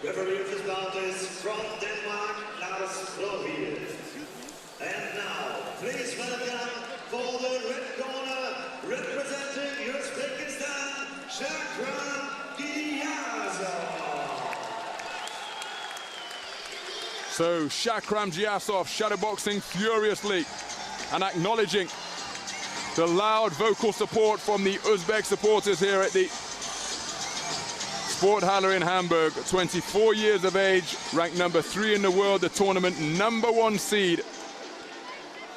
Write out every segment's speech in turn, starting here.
Referee of this bout is from Denmark, Lars Rovil. And now, please welcome for the red corner, representing Uzbekistan, Shakhram GIYASOV. So Shakhram GIYASOV shadowboxing furiously and acknowledging the loud vocal support from the Uzbek supporters here at the Sporthalle in Hamburg. 24 years of age, ranked number 3 in the world, the tournament #1 seed.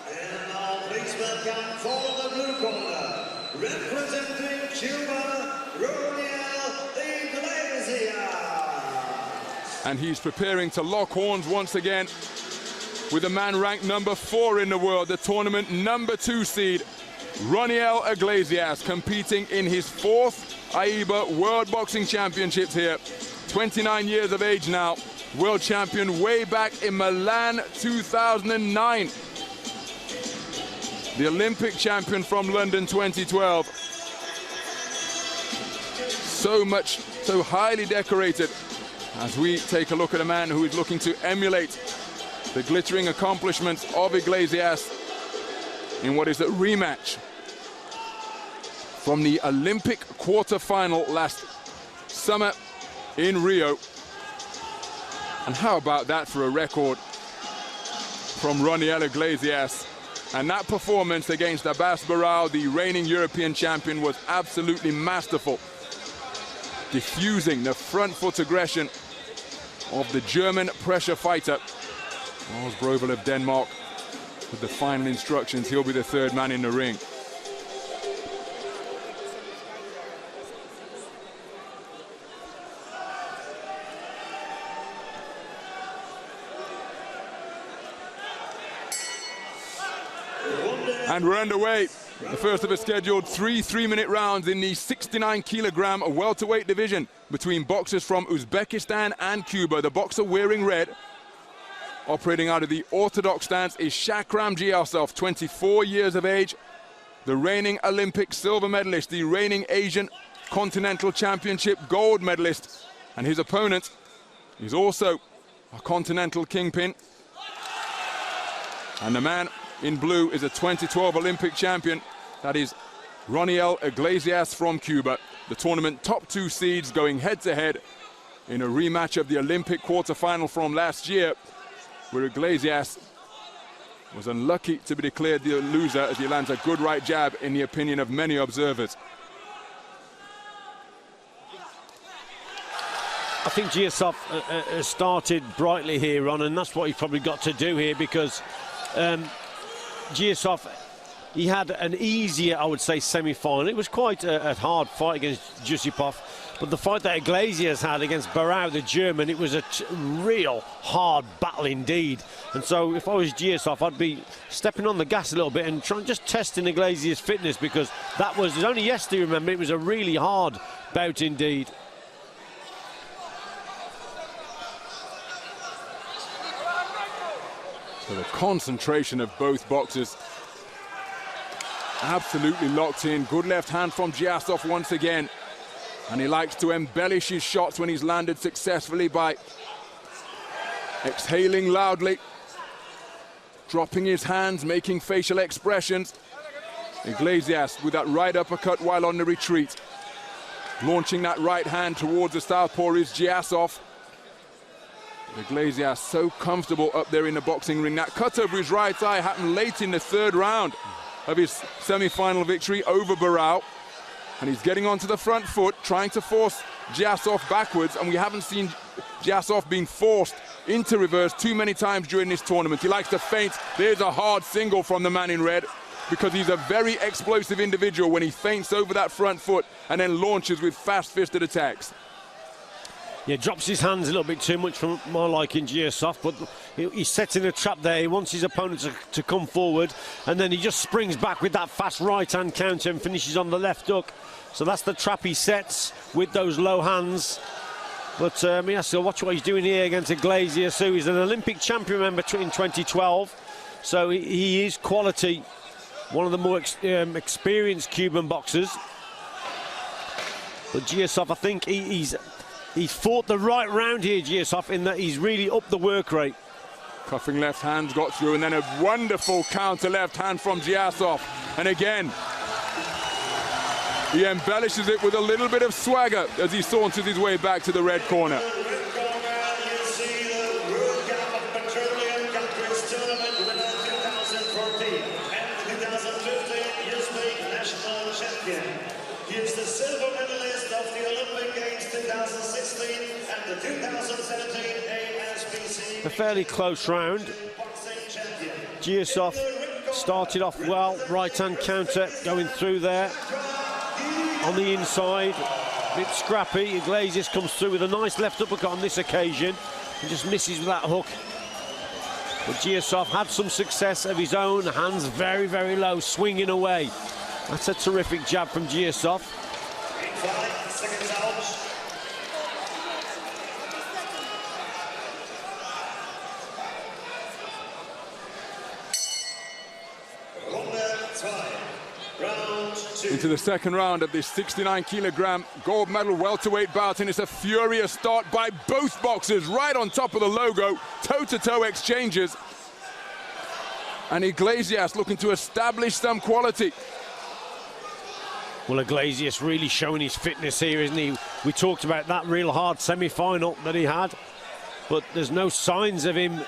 And now please welcome for the blue corner, representing Cuba, Roniel IGLESIAS. And he's preparing to lock horns once again with a man ranked number 4 in the world, the tournament #2 seed, Roniel IGLESIAS, competing in his 4th AIBA World Boxing Championships here. 29 years of age now, world champion way back in Milan 2009. The Olympic champion from London 2012. So highly decorated as we take a look at a man who is looking to emulate the glittering accomplishments of IGLESIAS in what is a rematch from the Olympic quarter-final last summer in Rio. And how about that for a record from Roniel IGLESIAS? And that performance against Abbas Barao, the reigning European champion, was absolutely masterful, diffusing the front foot aggression of the German pressure fighter. Lars Brovel of Denmark with the final instructions. He'll be the 3rd man in the ring. And we're underway. The first of a scheduled 3 3-minute rounds in the 69-kilogram welterweight division between boxers from Uzbekistan and Cuba. The boxer wearing red, operating out of the orthodox stance, is Shakhram GIYASOV, 24 years of age, the reigning Olympic silver medalist, the reigning Asian Continental Championship gold medalist. And his opponent is also a Continental kingpin. And the man in blue is a 2012 Olympic champion. That is Roniel IGLESIAS from Cuba. The tournament top 2 seeds going head-to-head in a rematch of the Olympic quarter-final from last year, where IGLESIAS was unlucky to be declared the loser as he lands a good right jab in the opinion of many observers. I think GIYASOV started brightly here, Ron, and that's what he's probably got to do here, because GIYASOV, he had an easier, I would say, semi-final. It was quite a hard fight against Jusupov, but the fight that IGLESIAS had against Barao, the German, it was a real hard battle indeed. And so if I was GIYASOV, I'd be stepping on the gas a little bit and just testing IGLESIAS' fitness, because it was only yesterday, remember, it was a really hard bout indeed. So the concentration of both boxers absolutely locked in. Good left hand from GIYASOV once again. And he likes to embellish his shots when he's landed successfully by exhaling loudly, dropping his hands, making facial expressions. IGLESIAS with that right uppercut while on the retreat. Launching that right hand towards the southpaw is GIYASOV. IGLESIAS so comfortable up there in the boxing ring. That cut over his right eye happened late in the 3rd round of his semi-final victory over Barao. And he's getting onto the front foot, trying to force GIYASOV backwards. And we haven't seen GIYASOV being forced into reverse too many times during this tournament. He likes to feint. There's a hard single from the man in red, because he's a very explosive individual when he feints over that front foot and then launches with fast-fisted attacks. Yeah, drops his hands a little bit too much for my liking, GIYASOV, but he's setting a trap there. He wants his opponent to come forward, and then he just springs back with that fast right-hand counter and finishes on the left hook. So that's the trap he sets with those low hands. But yeah, so watch what he's doing here against IGLESIAS, who is an Olympic champion member in 2012. So he is quality, one of the more experienced Cuban boxers. But GIYASOV, I think he's He's fought the right round here, GIYASOV, in that he's really upped the work rate. Cuffing left hand got through, and then a wonderful counter left hand from GIYASOV. And again, he embellishes it with a little bit of swagger as he saunters his way back to the red corner. He is the silver medalist of the Olympic Games 2016 and the 2017 ASBC. A fairly close round. GIYASOV started off well, right-hand counter going through there. On the inside, a bit scrappy. IGLESIAS comes through with a nice left uppercut on this occasion and just misses with that hook. But GIYASOV had some success of his own, hands very, very low, swinging away. That's a terrific jab from GIYASOV. 5 seconds out. Round 2. Into the second round of this 69-kilogram gold medal welterweight bout, and it's a furious start by both boxers, right on top of the logo, toe-to-toe exchanges. And IGLESIAS looking to establish some quality. Well, IGLESIAS really showing his fitness here, isn't he? We talked about that real hard semi-final that he had, but there's no signs of him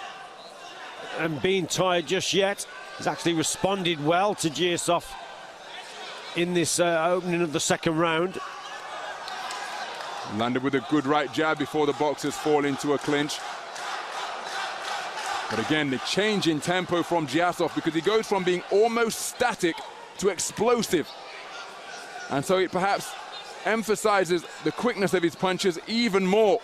being tired just yet. He's actually responded well to GIYASOV in this opening of the second round. Landed with a good right jab before the boxers fall into a clinch. But again, the change in tempo from GIYASOV, because he goes from being almost static to explosive. And so it perhaps emphasizes the quickness of his punches even more.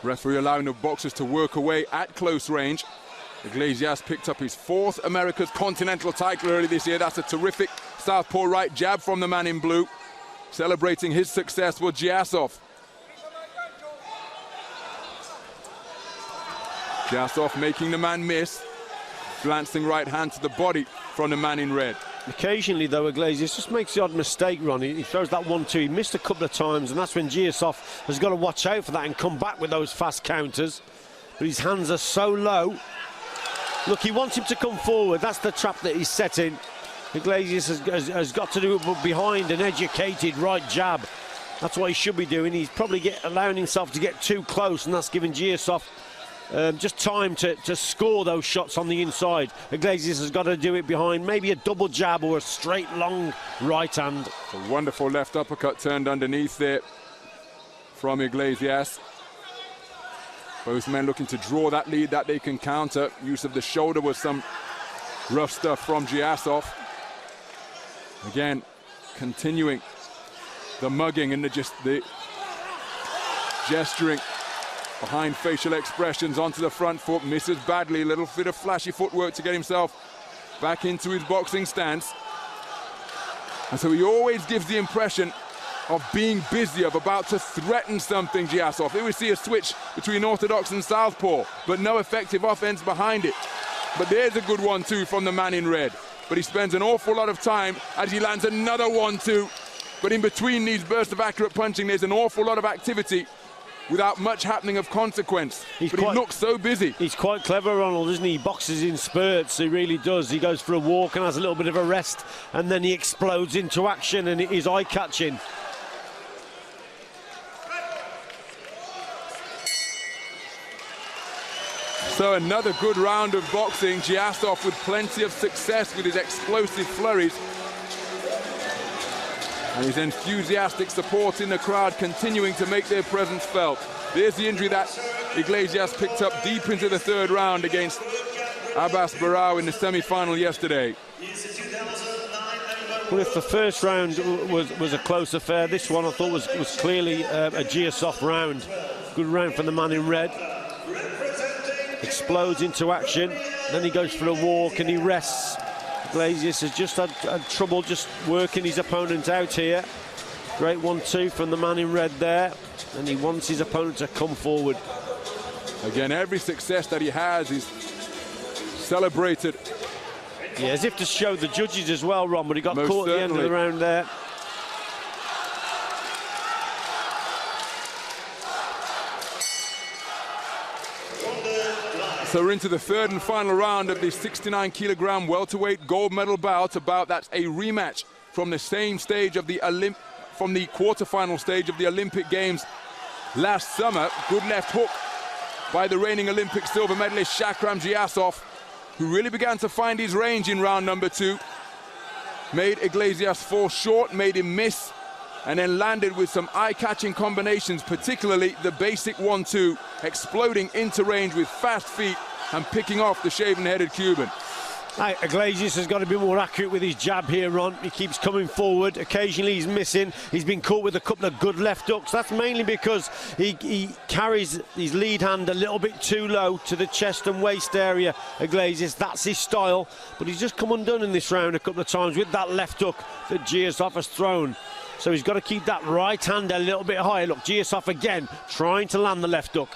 Referee allowing the boxers to work away at close range. IGLESIAS picked up his 4th America's Continental title early this year. That's a terrific southpaw right jab from the man in blue. Celebrating his success with GIYASOV. GIYASOV making the man miss. Glancing right hand to the body from the man in red. Occasionally, though, IGLESIAS just makes the odd mistake, Ronnie. He throws that 1-2. He missed a couple of times, and that's when GIYASOV has got to watch out for that and come back with those fast counters. But his hands are so low. Look, he wants him to come forward. That's the trap that he's setting. IGLESIAS has got to do it behind an educated right jab. That's what he should be doing. He's probably allowing himself to get too close, and that's giving GIYASOV just time to score those shots on the inside. IGLESIAS has got to do it behind, maybe a double jab or a straight long right hand. A wonderful left uppercut turned underneath there from IGLESIAS. Both men looking to draw that lead that they can counter. Use of the shoulder was some rough stuff from GIYASOV. Again, continuing the mugging and the gesturing behind facial expressions onto the front foot. Misses badly, a little bit of flashy footwork to get himself back into his boxing stance. And so he always gives the impression of being busy, of about to threaten something, GIYASOV. Here we see a switch between orthodox and southpaw, but no effective offense behind it. But there's a good 1-2 from the man in red. But he spends an awful lot of time as he lands another 1-2. But in between these bursts of accurate punching, there's an awful lot of activity without much happening of consequence. He looks so busy. He's quite clever, Ronald, isn't he? He boxes in spurts, he really does. He goes for a walk and has a little bit of a rest, and then he explodes into action, and it is eye-catching. So another good round of boxing. GIYASOV with plenty of success with his explosive flurries. And his enthusiastic support in the crowd continuing to make their presence felt. There's the injury that IGLESIAS picked up deep into the third round against Abbas Barao in the semi-final yesterday. Well, if the first round was a close affair, this one I thought was clearly a GIYASOV round. Good round from the man in red. Explodes into action, then he goes for a walk and he rests. IGLESIAS has just had trouble just working his opponent out here. Great 1-2 from the man in red there, and he wants his opponent to come forward. Again, every success that he has is celebrated Yeah, as if to show the judges as well, Ron, but he got Most caught at the end of the round there. So we're into the third and final round of the 69-kilogram welterweight gold medal bout. That's a rematch from the same stage of the quarterfinal stage of the Olympic Games last summer. Good left hook by the reigning Olympic silver medalist Shakhram GIYASOV, who really began to find his range in round number 2. Made IGLESIAS fall short, made him miss, and then landed with some eye-catching combinations, particularly the basic 1-2, exploding into range with fast feet and picking off the shaven-headed Cuban. IGLESIAS has got to be more accurate with his jab here, Ron. He keeps coming forward. Occasionally he's missing. He's been caught with a couple of good left hooks. That's mainly because he carries his lead hand a little bit too low to the chest and waist area, IGLESIAS. That's his style. But he's just come undone in this round a couple of times with that left hook that GIYASOV has thrown. So he's got to keep that right hand a little bit higher. Look, GIYASOV again trying to land the left hook.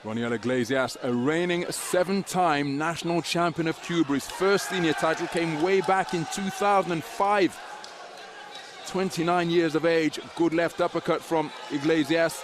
Roniel IGLESIAS, a reigning 7-time national champion of Cuba. His first senior title came way back in 2005. 29 years of age, good left uppercut from IGLESIAS.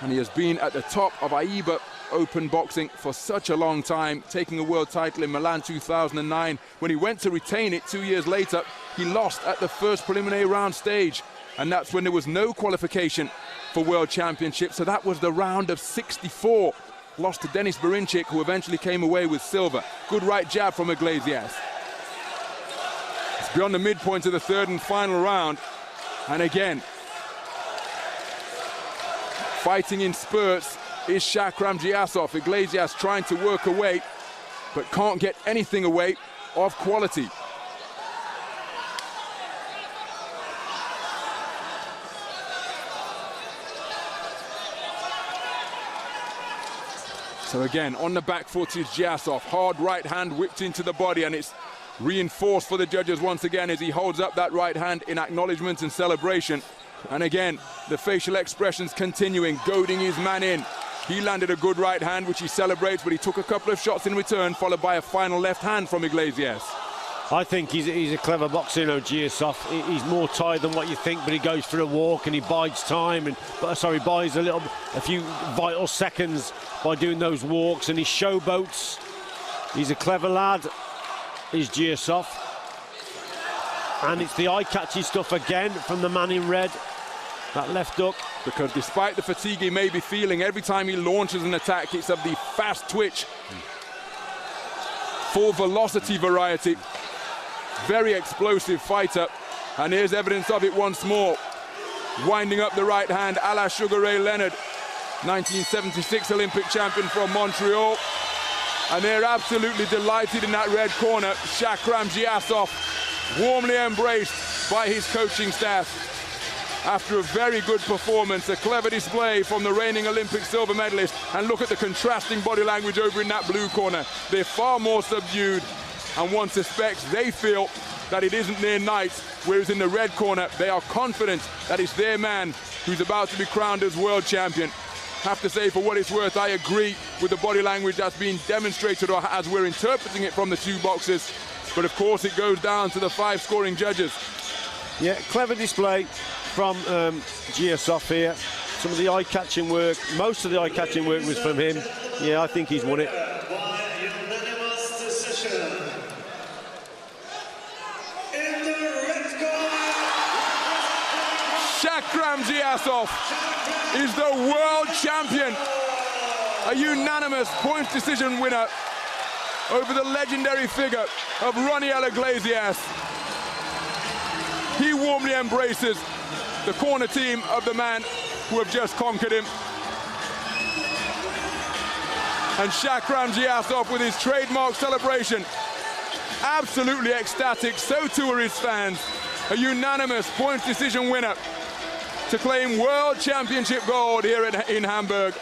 And he has been at the top of AIBA open boxing for such a long time, taking a world title in Milan 2009. When he went to retain it 2 years later, he lost at the first preliminary round stage. And that's when there was no qualification for World Championship. So that was the round of 64. Lost to Denis Berinchik, who eventually came away with silver. Good right jab from IGLESIAS. It's beyond the midpoint of the third and final round. And again, fighting in spurts is Shakhram GIYASOV. IGLESIAS trying to work away, but can't get anything away of quality. So again, on the back foot is GIYASOV. Hard right hand whipped into the body, and it's reinforced for the judges once again as he holds up that right hand in acknowledgement and celebration. And again, the facial expressions continuing, goading his man in. He landed a good right hand, which he celebrates, but he took a couple of shots in return, followed by a final left hand from IGLESIAS. I think he's a clever boxer, you know, GIYASOV. He's more tired than what you think, but he goes for a walk and he bides time and buys a few vital seconds by doing those walks, and he showboats. He's a clever lad, is GIYASOV. And it's the eye-catchy stuff again from the man in red. That left hook. Because despite the fatigue he may be feeling, every time he launches an attack, it's of the fast twitch, full velocity variety. Very explosive fighter. And here's evidence of it once more. Winding up the right hand, a la Sugar Ray Leonard, 1976 Olympic champion from Montreal. And they're absolutely delighted in that red corner. Shakhram GIYASOV, warmly embraced by his coaching staff. After a very good performance, a clever display from the reigning Olympic silver medalist. And look at the contrasting body language over in that blue corner. They're far more subdued, and one suspects they feel that it isn't their night, whereas in the red corner, they are confident that it's their man who's about to be crowned as world champion. Have to say, for what it's worth, I agree with the body language that's being demonstrated, or as we're interpreting it from the two boxers. But of course, it goes down to the 5 scoring judges. Yeah, clever display from GIYASOV here. Some of the eye-catching work, most of the eye-catching work was from him. Yeah, I think he's won it. Shakhram GIYASOV is the world champion. A unanimous points decision winner over the legendary figure of Roniel IGLESIAS. He warmly embraces the corner team of the man who have just conquered him. And Shakhram GIYASOV with his trademark celebration, absolutely ecstatic, so too are his fans. A unanimous points decision winner to claim world championship gold here in Hamburg.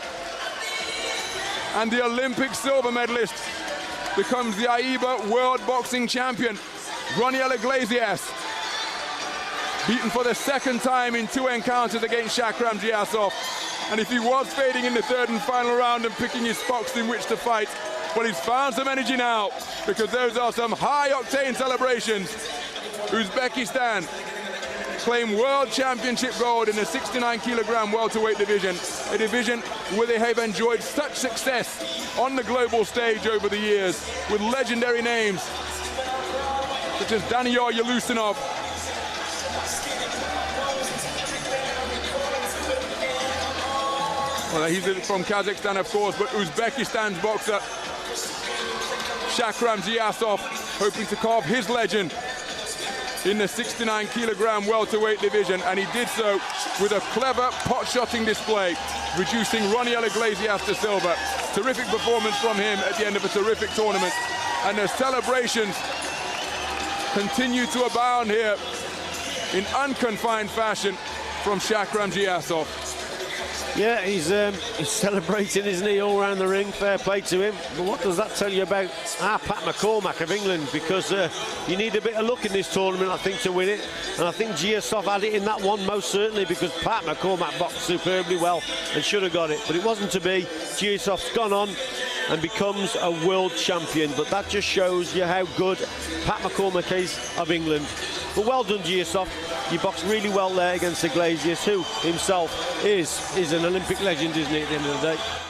And the Olympic silver medalist becomes the AIBA world boxing champion. Roniel IGLESIAS, beaten for the second time in 2 encounters against Shakhram GIYASOV. And if he was fading in the third and final round and picking his spots in which to fight, well, he's found some energy now. because those are some high-octane celebrations. Uzbekistan claim world championship gold in the 69-kilogram welterweight division, a division where they have enjoyed such success on the global stage over the years with legendary names such as Daniel Yelusinov, well, he's from Kazakhstan, of course, but Uzbekistan's boxer Shakhram GIYASOV hoping to carve his legend in the 69-kilogram welterweight division, and he did so with a clever pot-shotting display, reducing Roniel IGLESIAS to silver. Terrific performance from him at the end of a terrific tournament, and the celebrations continue to abound here in unconfined fashion from Shakhram GIYASOV. Yeah, he's celebrating, isn't he, all around the ring. Fair play to him. But what does that tell you about Pat McCormack of England? Because you need a bit of luck in this tournament, I think, to win it. And I think GIYASOV had it in that one, most certainly, because Pat McCormack boxed superbly well and should have got it. But it wasn't to be. GIYASOV's gone on and becomes a world champion. But that just shows you how good Pat McCormack is of England. But well done, GIYASOV. You boxed really well there against IGLESIAS, who himself is an Olympic legend, isn't he, at the end of the day?